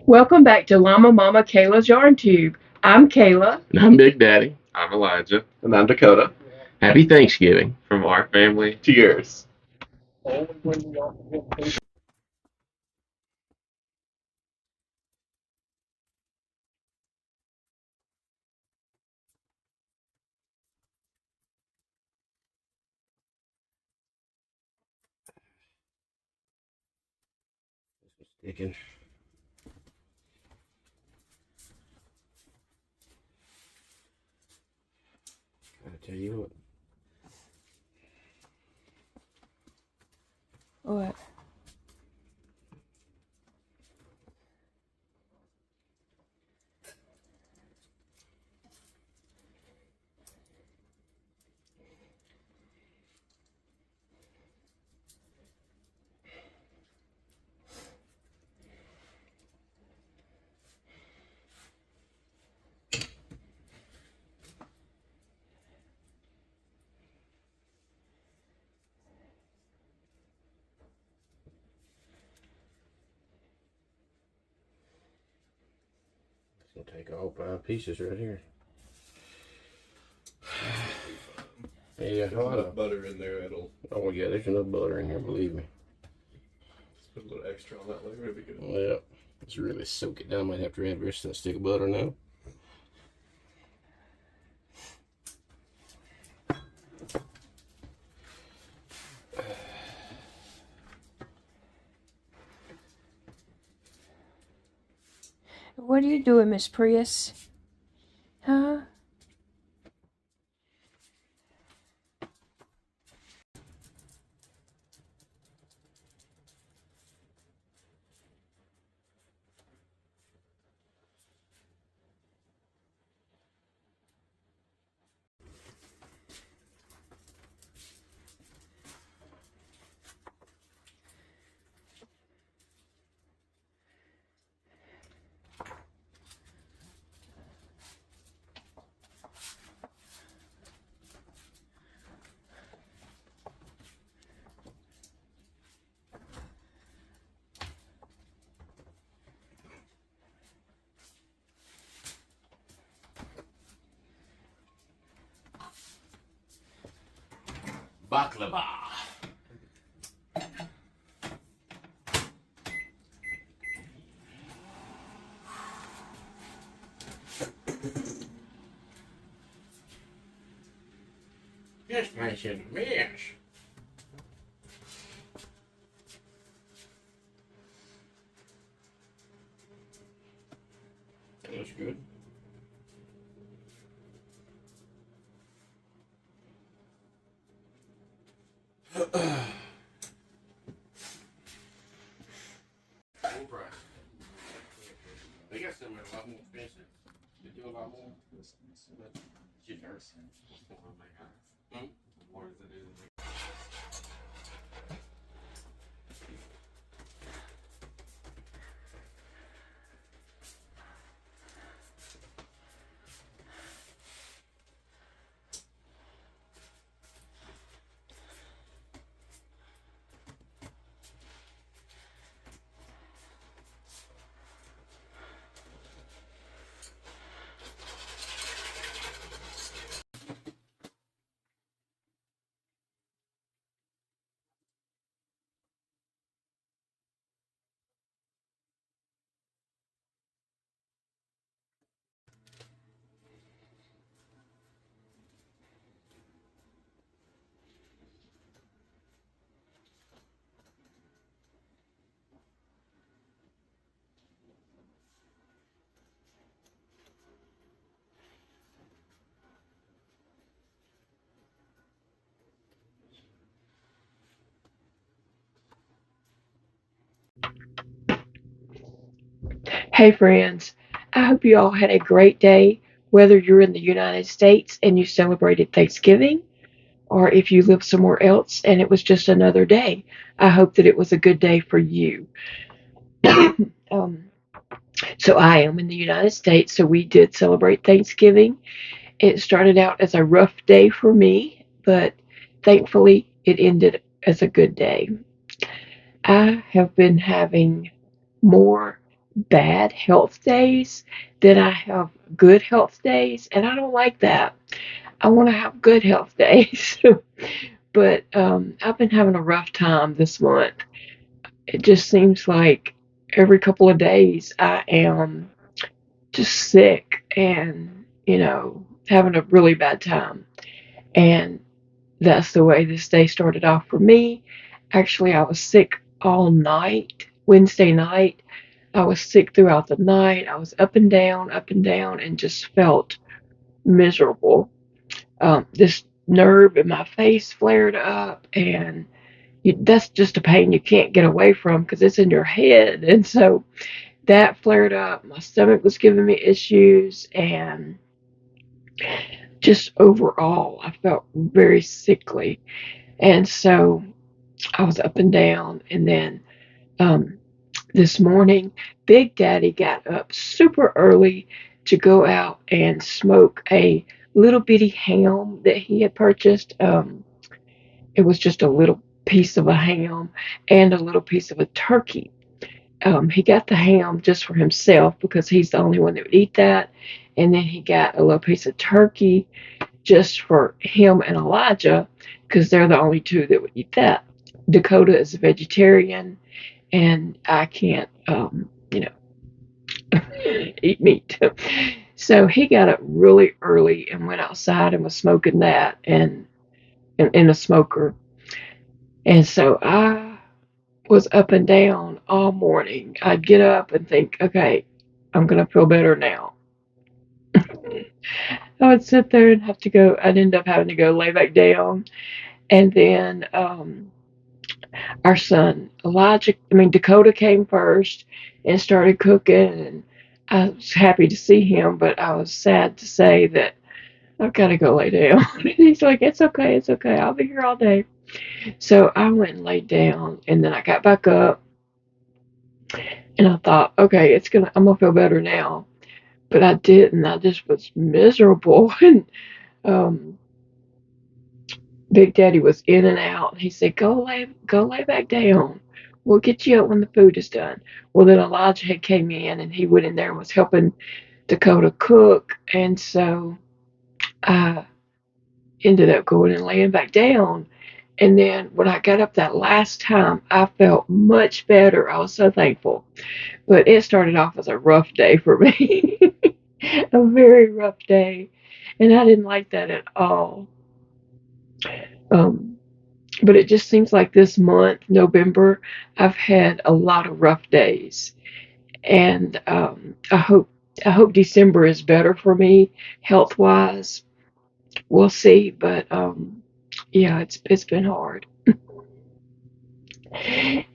Welcome back to Llama Mama Kayla's Yarn Tube. I'm Kayla. And I'm Big Daddy. I'm Elijah. And I'm Dakota. Happy Thanksgiving. From our family. To yours. Sticking. I tell you what. What? It's gonna take all 5 pieces right here. Yeah, There's enough butter in there, oh yeah, there's enough butter in here, believe me. put a little extra on that later, it'll be good. Yeah, let's really soak it down. I might have to add the rest of that stick of butter now. What are you doing, Miss Prius? Huh? Baklava. This nice and mess. That looks good. Full price. They got something a lot more expensive. They do a lot more. But shit hurts. Hmm? More as it is. Hey, friends. I hope you all had a great day, whether you're in the United States and you celebrated Thanksgiving, or if you live somewhere else and it was just another day. I hope that it was a good day for you. um, so, I am in the United States, so we did celebrate Thanksgiving. It started out as a rough day for me, but thankfully it ended as a good day. I have been having more bad health days than I have good health days, and I don't like that. I want to have good health days. But I've been having a rough time this month. It just seems like every couple of days I am just sick and, having a really bad time. And that's the way this day started off for me. Actually, I was sick all night, Wednesday night. I was sick throughout the night. I was up and down, and just felt miserable. This nerve in my face flared up, and that's just a pain you can't get away from because it's in your head. And so that flared up. My stomach was giving me issues, and just overall, I felt very sickly. And so I was up and down. And then um, this morning, Big Daddy got up super early to go out and smoke a little bitty ham that he had purchased. It was just a little piece of a ham and a little piece of a turkey. He got the ham just for himself because he's the only one that would eat that. And then he got a little piece of turkey just for him and Elijah because they're the only two that would eat that. Dakota is a vegetarian, and I can't, eat meat. So he got up really early and went outside and was smoking that and in a smoker. And so I was up and down all morning. I'd get up and think, okay, I'm going to feel better now. I would sit there and have to go. I'd end up having to go lay back down. And then our son, Dakota came first and started cooking. And I was happy to see him, but I was sad to say that I've got to go lay down. And he's like, it's okay. I'll be here all day. So I went and laid down, and then I got back up, and I thought, okay, I'm gonna feel better now. But I didn't. I just was miserable. And um, Big Daddy was in and out. He said, go lay back down. We'll get you up when the food is done. Well, then Elijah had came in, and he went in there and was helping Dakota cook. And so I ended up going and laying back down. And then when I got up that last time, I felt much better. I was so thankful. But it started off as a rough day for me. A very rough day. And I didn't like that at all. Um, but it just seems like this month, November, I've had a lot of rough days. And I hope December is better for me health wise. We'll see. But yeah, it's been hard.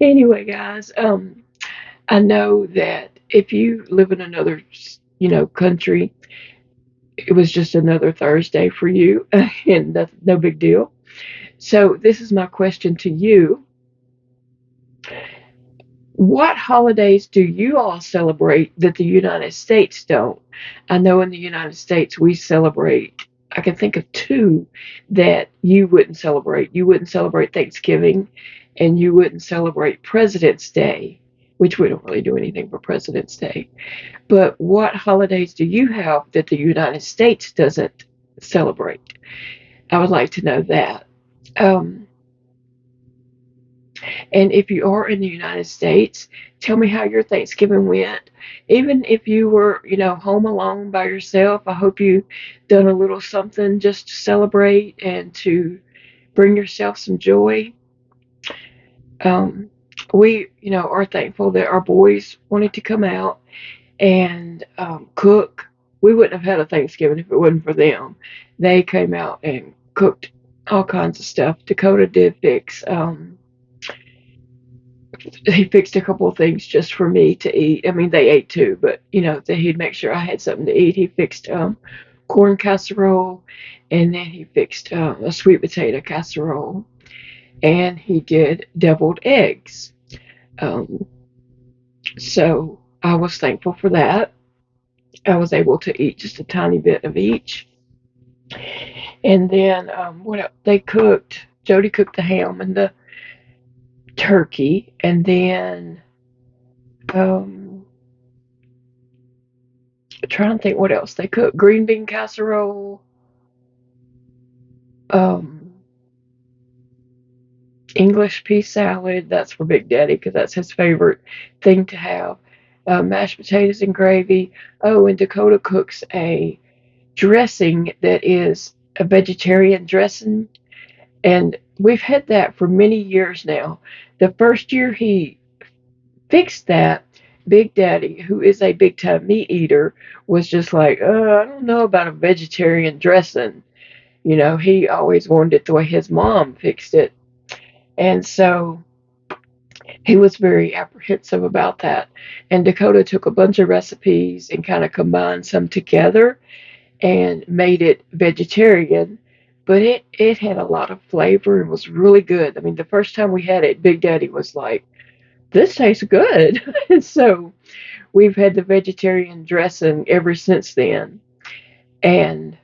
Anyway, guys, I know that if you live in another, country, it was just another Thursday for you, and that's no big deal. So this is my question to you. What holidays do you all celebrate that the United States don't? I know in the United States we celebrate, I can think of two that you wouldn't celebrate. You wouldn't celebrate Thanksgiving, and you wouldn't celebrate President's Day, which we don't really do anything for President's Day. But what holidays do you have that the United States doesn't celebrate? I would like to know that. Um, and if you are in the United States, tell me how your Thanksgiving went. Even if you were, home alone by yourself, I hope you done a little something just to celebrate and to bring yourself some joy. Um, we, are thankful that our boys wanted to come out and cook. We wouldn't have had a Thanksgiving if it wasn't for them. They came out and cooked all kinds of stuff. Dakota did fix. He fixed a couple of things just for me to eat. I mean, they ate too, but that he'd make sure I had something to eat. He fixed corn casserole, and then he fixed a sweet potato casserole, and he did deviled eggs. Um, so I was thankful for that. I was able to eat just a tiny bit of each. And then what else? They cooked. Jody cooked the ham and the turkey, and then um, trying to think what else they cook. Green bean casserole, um, English pea salad. That's for Big Daddy because that's his favorite thing to have. Mashed potatoes and gravy. Oh, and Dakota cooks a dressing that is a vegetarian dressing, and we've had that for many years now. The first year he fixed that, Big Daddy, who is a big time meat eater, was just like, I don't know about a vegetarian dressing. You know, he always wanted it the way his mom fixed it. And so he was very apprehensive about that. And Dakota took a bunch of recipes and kind of combined some together and made it vegetarian. But it had a lot of flavor and was really good. I mean, the first time we had it, Big Daddy was like, this tastes good. And so we've had the vegetarian dressing ever since then. And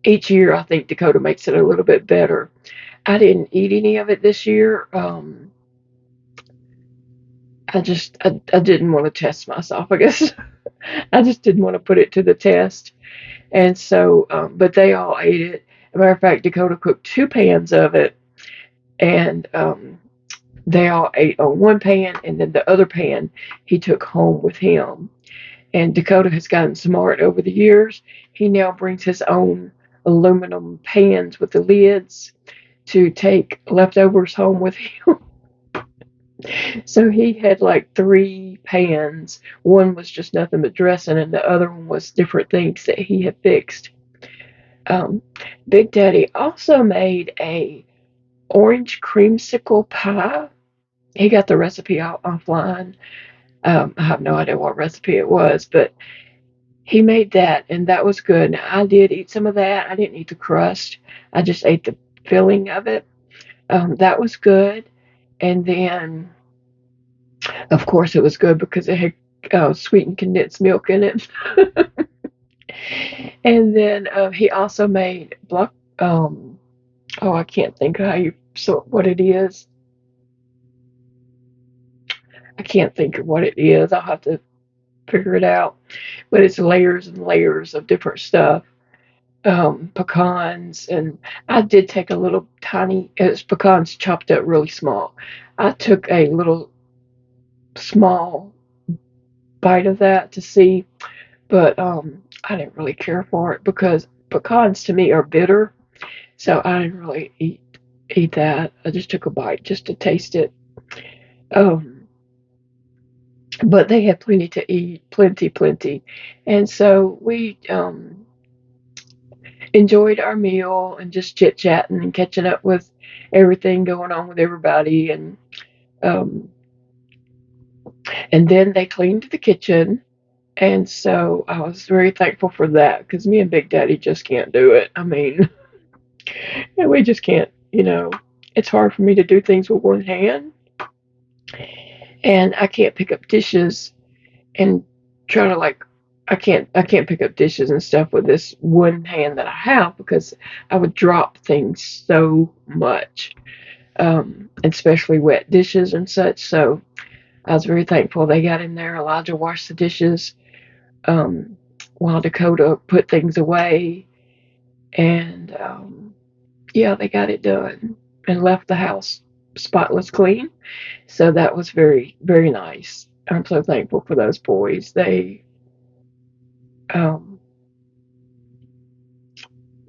each year, I think Dakota makes it a little bit better. I didn't eat any of it this year. I didn't want to test myself, I guess. I just didn't want to put it to the test. And so, but they all ate it. As a matter of fact, Dakota cooked 2 pans of it, and they all ate on one pan, and then the other pan he took home with him. And Dakota has gotten smart over the years. He now brings his own aluminum pans with the lids to take leftovers home with him. So he had like 3 pans. One was just nothing but dressing, and the other one was different things that he had fixed. Um, Big Daddy also made a orange creamsicle pie. He got the recipe offline. I have no idea what recipe it was, but he made that, and that was good. Now, I did eat some of that. I didn't eat the crust. I just ate the filling of it. That was good. And then, of course, it was good because it had sweetened condensed milk in it. And then he also made block. Oh, I can't think of how you so what it is. I can't think of what it is. I'll have to figure it out. But it's layers and layers of different stuff. Pecans, and I did take a little tiny. It's pecans chopped up really small. I took a little small bite of that to see, but I didn't really care for it because pecans to me are bitter, so I didn't really eat that. I just took a bite just to taste it. Um, but they had plenty to eat, plenty, and so we enjoyed our meal and just chit chatting and catching up with everything going on with everybody, um, and then they cleaned the kitchen. And so I was very thankful for that because me and Big Daddy just can't do it. I mean, we just can't, it's hard for me to do things with one hand, and I can't pick up dishes and try to like I can't pick up dishes and stuff with this one hand that I have because I would drop things so much, especially wet dishes and such. So I was very thankful they got in there. Elijah washed the dishes, um, while Dakota put things away, and yeah, they got it done and left the house spotless clean. So that was very, very nice. I'm so thankful for those boys. Um,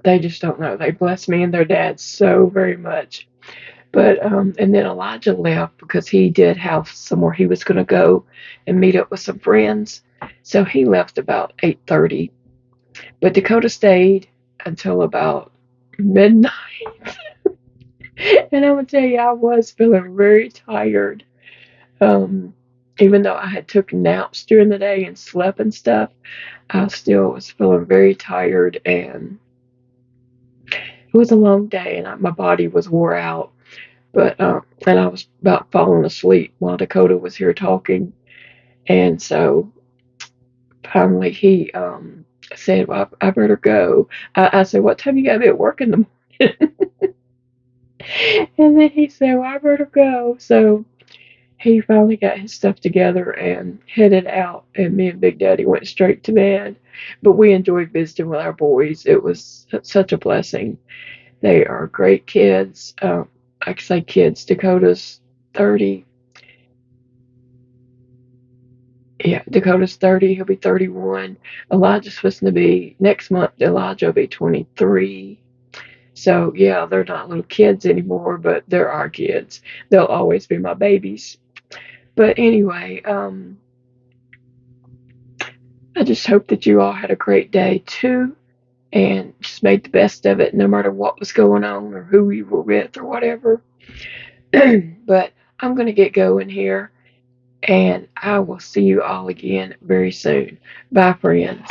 they just don't know. They bless me and their dad so very much. But and then Elijah left because he did have somewhere he was going to go and meet up with some friends. So he left about 8:30. But Dakota stayed until about midnight. And I'm gonna tell you, I was feeling very tired. Um, Even though I had took naps during the day and slept and stuff, I still was feeling very tired, and it was a long day, and my body was wore out. But and I was about falling asleep while Dakota was here talking, and so finally he said, "Well, I better go." I said, "What time you got to be at work in the morning?" And then he said, "Well, I better go." So he finally got his stuff together and headed out, and me and Big Daddy went straight to bed. But we enjoyed visiting with our boys. It was such a blessing. They are great kids. I say kids. Dakota's 30. Yeah, Dakota's 30. He'll be 31. Elijah's supposed to be next month. Elijah will be 23. So, yeah, they're not little kids anymore, but they're our kids. They'll always be my babies. But anyway, I just hope that you all had a great day too and just made the best of it no matter what was going on or who you were with or whatever. But I'm going to get going here and I will see you all again very soon. Bye, friends.